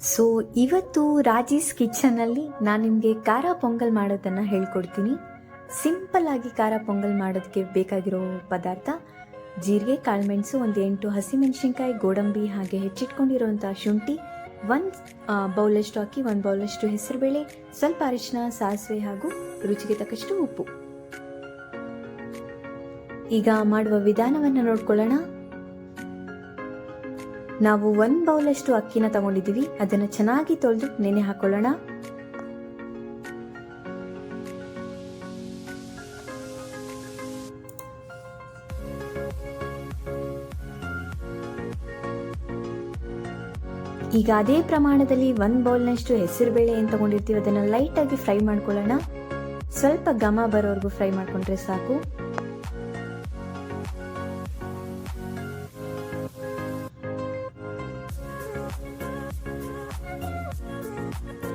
So ಇವತ್ತು ರಾಜೀಸ್ ಕಿಚನಲ್ಲಿ ನಾನು ನಿಮಗೆ ಖಾರ ಪೊಂಗಲ್ ಮಾಡೋದನ್ನು ಹೇಳ್ಕೊಡ್ತೀನಿ. ಸಿಂಪಲ್ ಆಗಿ ಖಾರ ಪೊಂಗಲ್ ಮಾಡೋದಕ್ಕೆ ಬೇಕಾಗಿರೋ ಪದಾರ್ಥ ಜೀರಿಗೆ, ಕಾಳುಮೆಣಸು, ಒಂದು 8 ಹಸಿಮೆಣಸಿನ್ಕಾಯಿ, ಗೋಡಂಬಿ, ಹಾಗೆ ಹೆಚ್ಚಿಟ್ಕೊಂಡಿರೋಂಥ ಶುಂಠಿ, 1 ಬೌಲಷ್ಟು ಅಕ್ಕಿ, 1 ಬೌಲಷ್ಟು ಹೆಸರುಬೇಳೆ, ಸ್ವಲ್ಪ ಅರಿಶಿನ, ಸಾಸಿವೆ ಹಾಗೂ ರುಚಿಗೆ ತಕ್ಕಷ್ಟು ಉಪ್ಪು. ಈಗ ಮಾಡುವ ವಿಧಾನವನ್ನು ನೋಡ್ಕೊಳ್ಳೋಣ. ನಾವು 1 ಬೌಲಷ್ಟು ಅಕ್ಕಿನ ತಗೊಂಡಿದ್ದೀವಿ. ಅದನ್ನು ಚೆನ್ನಾಗಿ ತೊಳೆದು ನೆನೆ ಹಾಕೊಳ್ಳೋಣ. ಈಗ ಅದೇ ಪ್ರಮಾಣದಲ್ಲಿ 1 ಬೌಲ್ನಷ್ಟು ಹೆಸರುಬೇಳೆ ಏನು ತಗೊಂಡಿರ್ತೀವಿ ಅದನ್ನು ಲೈಟಾಗಿ ಫ್ರೈ ಮಾಡ್ಕೊಳ್ಳೋಣ. ಸ್ವಲ್ಪ ಘಮ ಬರೋವರೆಗೂ ಫ್ರೈ ಮಾಡ್ಕೊಂಡ್ರೆ ಸಾಕು.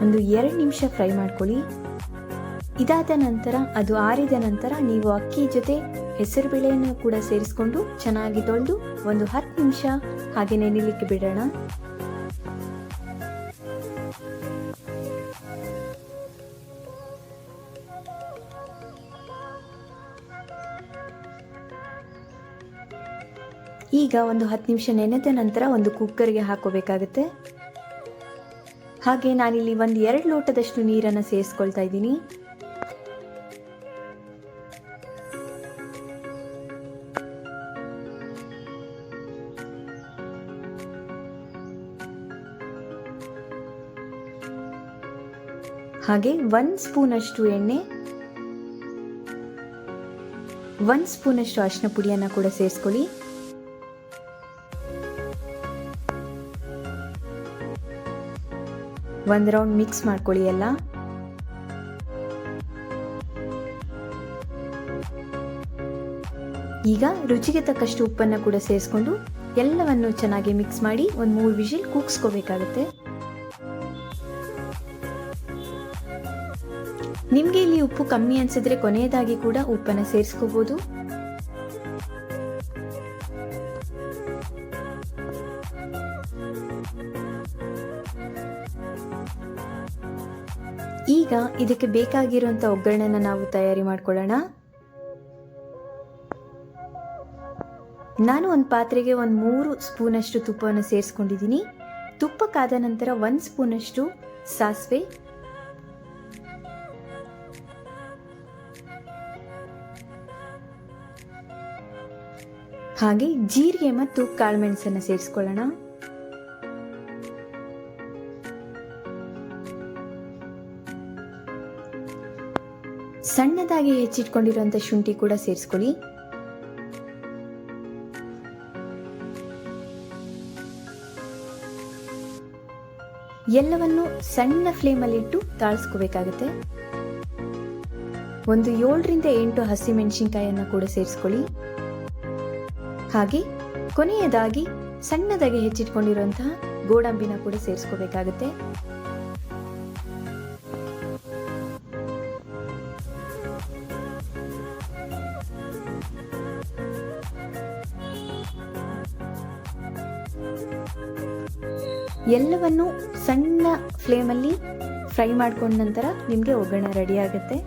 ಒಂದು 2 ನಿಮಿಷ ಫ್ರೈ ಮಾಡ್ಕೊಳ್ಳಿ. ಇದಾದ ನಂತರ ಅದು ಆರಿದ ನಂತರ ನೀವು ಅಕ್ಕಿ ಜೊತೆ ಹೆಸರುಬೇಳೆಯನ್ನು ಕೂಡ ಸೇರಿಸ್ಕೊಂಡು ಚೆನ್ನಾಗಿ ತೊಳೆದು ಒಂದು 10 ನಿಮಿಷ ಹಾಗೆ ನೆನೆಲಿಕ್ಕೆ ಬಿಡೋಣ. ಈಗ ಒಂದು 10 ನಿಮಿಷ ನೆನೆದ ನಂತರ ಒಂದು ಕುಕ್ಕರ್ಗೆ ಹಾಕೋಬೇಕಾಗುತ್ತೆ. ಹಾಗೆ ನಾನಿಲ್ಲಿ 1-2 ಲೋಟದಷ್ಟು ನೀರನ್ನು ಸೇರಿಸ್ಕೊಳ್ತಾ ಇದ್ದೀನಿ. ಹಾಗೆ 1 ಸ್ಪೂನಷ್ಟು ಎಣ್ಣೆ, 1 ಸ್ಪೂನಷ್ಟು ಅರಿಶಿನ ಪುಡಿಯನ್ನು ಕೂಡ ಸೇರಿಸ್ಕೊಳ್ಳಿ. ಒಂದು ರೌಂಡ್ ಮಿಕ್ಸ್ ಮಾಡ್ಕೊಳ್ಳಿ ಎಲ್ಲ. ಈಗ ರುಚಿಗೆ ತಕ್ಕಷ್ಟು ಉಪ್ಪನ್ನು ಕೂಡ ಸೇರಿಸ್ಕೊಂಡು ಎಲ್ಲವನ್ನು ಚೆನ್ನಾಗಿ ಮಿಕ್ಸ್ ಮಾಡಿ ಒಂದು 3 ವಿಷಲ್ ಕೂಗಿಸ್ಕೋಬೇಕಾಗುತ್ತೆ. ನಿಮಗೆ ಇಲ್ಲಿ ಉಪ್ಪು ಕಮ್ಮಿ ಅನ್ಸಿದ್ರೆ ಕೊನೆಯದಾಗಿ ಕೂಡ ಉಪ್ಪನ್ನು ಸೇರಿಸ್ಕೋಬಹುದು. ಈಗ ಇದಕ್ಕೆ ಬೇಕಾಗಿರುವಂಥ ಒಗ್ಗರಣೆನ ನಾವು ತಯಾರಿ ಮಾಡ್ಕೊಳ್ಳೋಣ. ನಾನು ಒಂದು ಪಾತ್ರೆಗೆ 3 ಸ್ಪೂನಷ್ಟು ತುಪ್ಪವನ್ನು ಸೇರಿಸ್ಕೊಂಡಿದ್ದೀನಿ. ತುಪ್ಪಕ್ಕಾದ ನಂತರ 1 ಸ್ಪೂನಷ್ಟು ಸಾಸಿವೆ, ಹಾಗೆ ಜೀರಿಗೆ ಮತ್ತು ಕಾಳುಮೆಣಸನ್ನು ಸೇರಿಸ್ಕೊಳ್ಳೋಣ. ಸಣ್ಣದಾಗಿ ಹೆಚ್ಚಿಟ್ಕೊಂಡಿರುವಂಥ ಶುಂಠಿ ಕೂಡ ಸೇರಿಸ್ಕೊಳ್ಳಿ. ಎಲ್ಲವನ್ನು ಸಣ್ಣ ಫ್ಲೇಮಲ್ಲಿಟ್ಟು ತಾಳಿಸ್ಕೋಬೇಕಾಗುತ್ತೆ. ಒಂದು 7-8 ಹಸಿಮೆಣಸಿನ್ಕಾಯಿಯನ್ನು ಕೂಡ ಸೇರಿಸ್ಕೊಳ್ಳಿ. ಹಾಗೆ ಕೊನೆಯದಾಗಿ ಸಣ್ಣದಾಗಿ ಹೆಚ್ಚಿಟ್ಕೊಂಡಿರುವಂತಹ ಗೋಡಂಬಿನ ಕೂಡ ಸೇರಿಸ್ಕೋಬೇಕಾಗುತ್ತೆ. ಎಲ್ಲವನ್ನು ಸಣ್ಣ ಫ್ಲೇಮಲ್ಲಿ ಫ್ರೈ ಮಾಡ್ಕೊಂಡ ನಂತರ ನಿಮಗೆ ಒಗ್ಗರಣೆ ರೆಡಿ ಆಗುತ್ತೆ.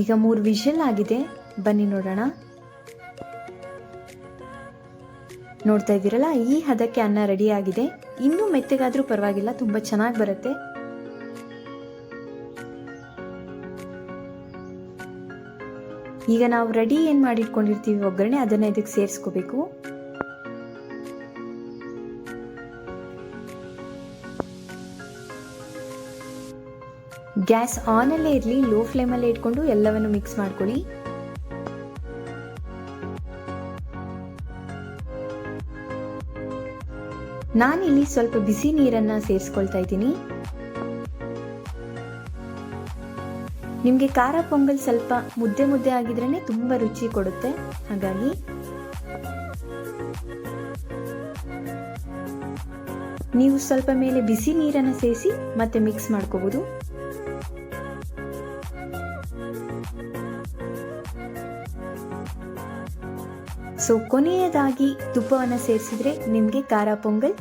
ಈಗ 3 ವಿಷಲ್ ಆಗಿದೆ. ಬನ್ನಿ ನೋಡೋಣ. ನೋಡ್ತಾ ಇದ್ದೀರಲ್ಲ, ಈ ಹದಕ್ಕೆ ಅನ್ನ ರೆಡಿ ಆಗಿದೆ. ಇನ್ನೂ ಮೆತ್ತಗಾದ್ರೂ ಪರವಾಗಿಲ್ಲ, ತುಂಬ ಚೆನ್ನಾಗಿ ಬರುತ್ತೆ. ಈಗ ನಾವು ರೆಡಿ ಏನು ಮಾಡಿಟ್ಕೊಂಡಿರ್ತೀವಿ ಒಗ್ಗರಣೆ, ಅದನ್ನು ಇದಕ್ಕೆ ಸೇರಿಸ್ಕೋಬೇಕು. ಗ್ಯಾಸ್ ಆನಲ್ಲೇ ಇರಲಿ, ಲೋ ಫ್ಲೇಮಲ್ಲೇ ಇಟ್ಕೊಂಡು ಎಲ್ಲವನ್ನು ಮಿಕ್ಸ್ ಮಾಡ್ಕೊಳ್ಳಿ. ನಾನಿಲ್ಲಿ ಸ್ವಲ್ಪ ಬಿಸಿ ನೀರನ್ನು ಸೇರಿಸ್ಕೊಳ್ತಾ ಇದ್ದೀನಿ. ನಿಮಗೆ ಖಾರ ಪೊಂಗಲ್ ಸ್ವಲ್ಪ ಮುದ್ದೆ ಮುದ್ದೆ ಆಗಿದ್ರೇ ತುಂಬ ರುಚಿ ಕೊಡುತ್ತೆ. ಹಾಗಾಗಿ ನೀವು ಸ್ವಲ್ಪ ಮೇಲೆ ಬಿಸಿ ನೀರನ್ನು ಸೇರಿಸಿ ಮತ್ತೆ ಮಿಕ್ಸ್ ಮಾಡ್ಕೋಬಹುದು. ಸೊ ಕೊನೆಯದಾಗಿ ತುಪ್ಪವನ್ನು ಸೇರಿಸಿದ್ರೆ ನಿಮಗೆ ಖಾರ ಪೊಂಗಲ್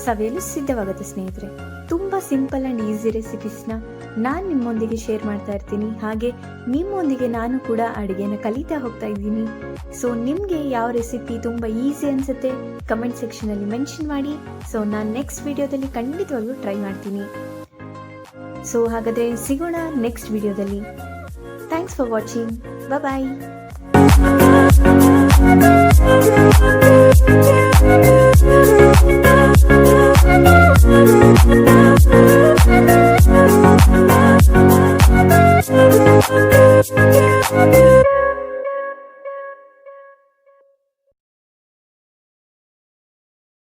ಸವಿಯಲು ಸಿದ್ಧವಾಗುತ್ತೆ ಸ್ನೇಹಿತರೆ. ತುಂಬಾ ಸಿಂಪಲ್ ಅಂಡ್ ಈಸಿ ರೆಸಿಪೀಸ್ನ ನಾನು ನಿಮ್ಮೊಂದಿಗೆ ಶೇರ್ ಮಾಡ್ತಾ ಇರ್ತೀನಿ. ಹಾಗೆ ನಿಮ್ಮೊಂದಿಗೆ ನಾನು ಕೂಡ ಅಡುಗೆನ ಕಲಿತಾ ಹೋಗ್ತಾ ಇದ್ದೀನಿ. ಸೊ ನಿಮಗೆ ಯಾವ ರೆಸಿಪಿ ತುಂಬ ಈಸಿ ಅನಿಸುತ್ತೆ ಕಮೆಂಟ್ ಸೆಕ್ಷನಲ್ಲಿ ಮೆನ್ಷನ್ ಮಾಡಿ. ಸೊ ನಾನು ನೆಕ್ಸ್ಟ್ ವಿಡಿಯೋದಲ್ಲಿ ಖಂಡಿತವಾಗ್ಲೂ ಟ್ರೈ ಮಾಡ್ತೀನಿ. ಸೊ ಹಾಗಾದರೆ ಸಿಗೋಣ ನೆಕ್ಸ್ಟ್ ವಿಡಿಯೋದಲ್ಲಿ. Thanks for watching. ಬಾಯ್.